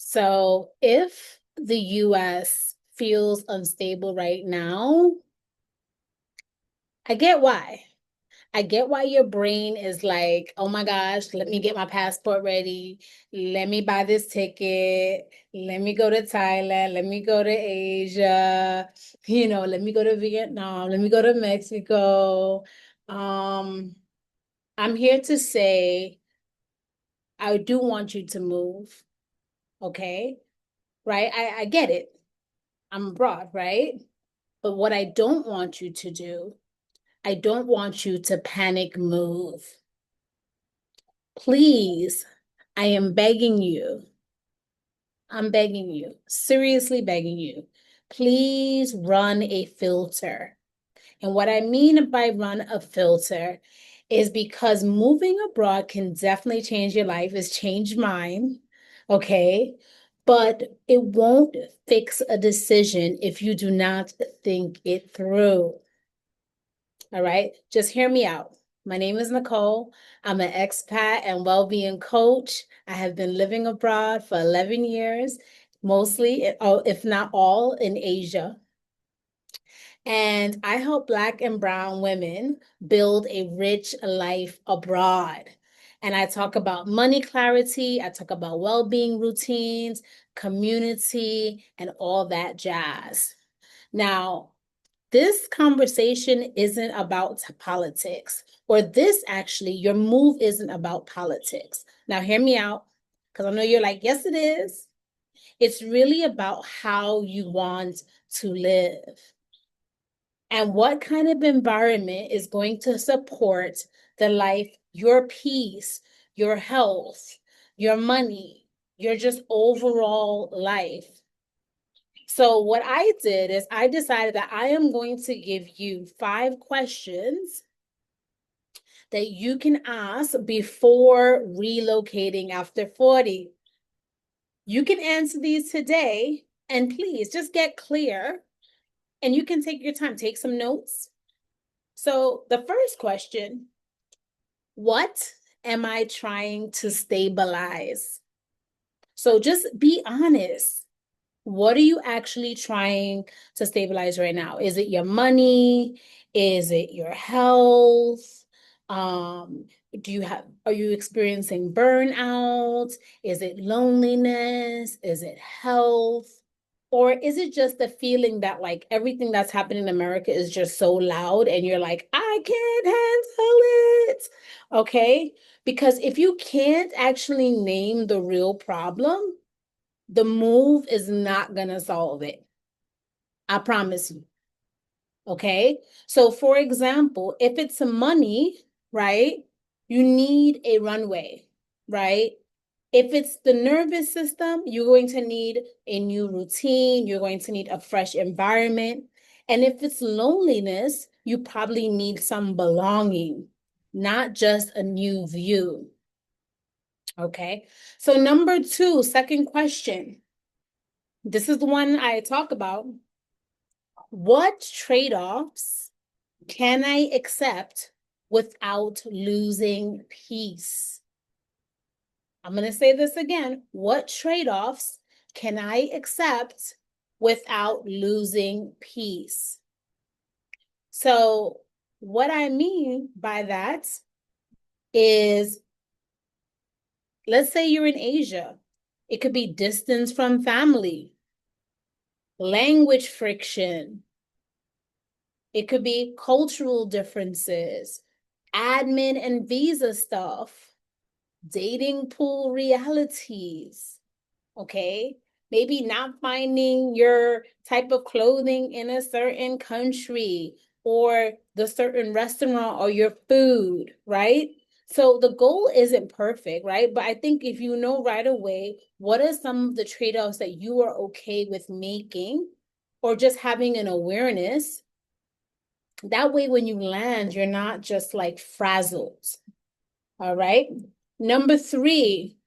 So if the US feels unstable right now, I get why. I get why your brain is like, oh my gosh, let me get my passport ready. Let me buy this ticket. Let me go to Thailand. Let me go to Asia. Let me go to Vietnam. Let me go to Mexico. Um, I'm here to say I do want you to move, okay? Right? I get it. I'm abroad, right? But what I don't want you to do, I don't want you to panic move. Please, I am begging you. I'm begging you, seriously begging you. Please run a filter. And what I mean by run a filter is because moving abroad can definitely change your life. It's changed mine, okay? But it won't fix a decision if you do not think it through. All right, just hear me out. My name is Nicole. I'm an expat and well-being coach. I have been living abroad for 11 years, mostly, if not all, in Asia. And I help Black and Brown women build a rich life abroad. And I talk about money clarity, I talk about well-being routines, community, and all that jazz. Now, this conversation isn't about politics, or this actually, your move isn't about politics. Now, hear me out, because I know you're like, yes, it is. It's really about how you want to live and what kind of environment is going to support the life, your peace, your health, your money, your just overall life. So what I did is I decided that I am going to give you 5 questions that you can ask before relocating after 40. You can answer these today, and please just get clear, and you can take your time, take some notes. So the first question, what am I trying to stabilize? So just be honest. What are you actually trying to stabilize right now? Is it your money? Is it your health? Um, are you experiencing burnout? Is it loneliness? Is it health? Or is it just the feeling that like everything that's happening in America is just so loud and you're like, I can't handle it? Okay. Because if you can't actually name the real problem, the move is not going to solve it. I promise you. Okay. So, for example, if it's money, right, you need a runway, right? If it's the nervous system, you're going to need a new routine, you're going to need a fresh environment. And if it's loneliness, you probably need some belonging, not just a new view. Okay. So, number two, second question. This is the one I talk about. What trade-offs can I accept without losing peace? I'm going to say this again. What trade-offs can I accept without losing peace? So, what I mean by that is, let's say you're in Asia. It could be distance from family, language friction. It could be cultural differences, admin and visa stuff, dating pool realities, okay? Maybe not finding your type of clothing in a certain country or the certain restaurant or your food, right? So the goal isn't perfect, right? But I think if you know right away, what are some of the trade-offs that you are okay with making or just having an awareness, that way when you land, you're not just like frazzled. All right. Number three,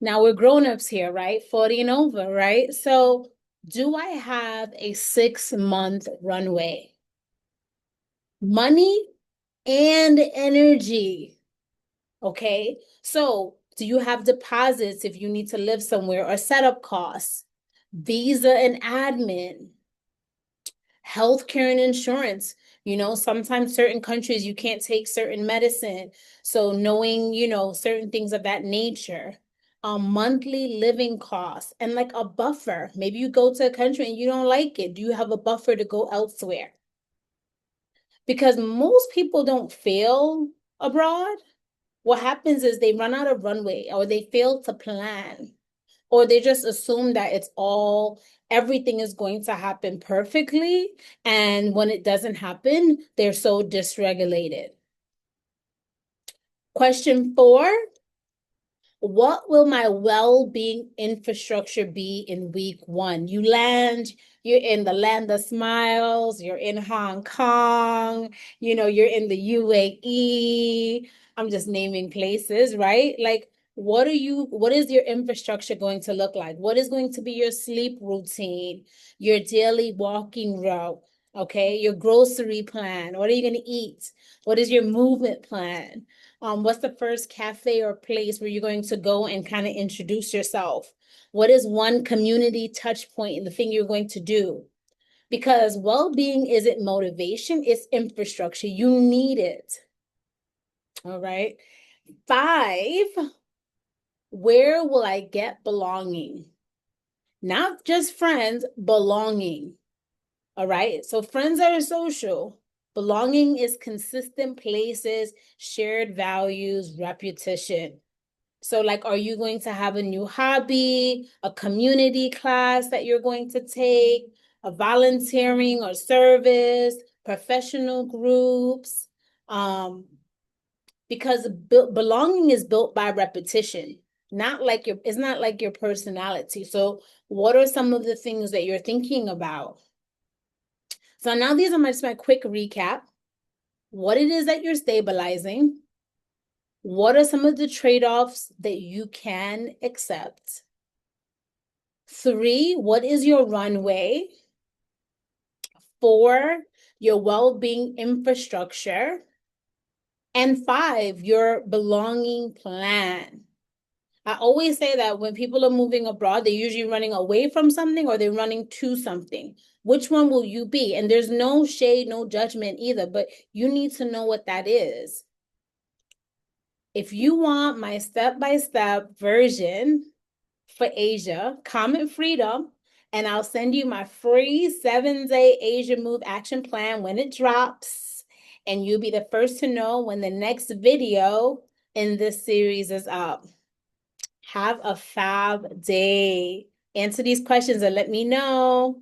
now we're grown-ups here, right? 40 and over, right? So do I have a 6-month runway? Money and energy. Okay. So Do you have deposits if you need to live somewhere, or setup costs, visa and admin, healthcare and insurance? Sometimes certain countries you can't take certain medicine. So knowing, certain things of that nature. Monthly living costs and like a buffer. Maybe you go to a country and you don't like it. Do you have a buffer to go elsewhere? Because most people don't fail abroad. What happens is they run out of runway, or they fail to plan, or they just assume that everything is going to happen perfectly. And when it doesn't happen, they're so dysregulated. Question 4. What will my well-being infrastructure be in week 1? You land, you're in the land of smiles, you're in Hong Kong, you're in the UAE. I'm just naming places, right? Like, what is your infrastructure going to look like? What is going to be your sleep routine, your daily walking route, okay? Your grocery plan. What are you going to eat? What is your movement plan? What's the first cafe or place where you're going to go and kind of introduce yourself? What is one community touch point and the thing you're going to do? Because well-being isn't motivation, it's infrastructure. You need it. All right. 5, where will I get belonging? Not just friends, belonging. All right. So friends are social. Belonging is consistent places, shared values, repetition. So, like, are you going to have a new hobby, a community class that you're going to take, a volunteering or service, professional groups? Because belonging is built by repetition, it's not like your personality. So, what are some of the things that you're thinking about? So now these are just my quick recap. What it is that you're stabilizing. What are some of the trade-offs that you can accept? 3, what is your runway? 4, your well-being infrastructure. And 5, your belonging plan. I always say that when people are moving abroad, they're usually running away from something or they're running to something. Which one will you be? And there's no shade, no judgment either, but you need to know what that is. If you want my step-by-step version for Asia, comment freedom, and I'll send you my free 7-day Asia Move action plan when it drops. And you'll be the first to know when the next video in this series is up. Have a fab day. Answer these questions and let me know.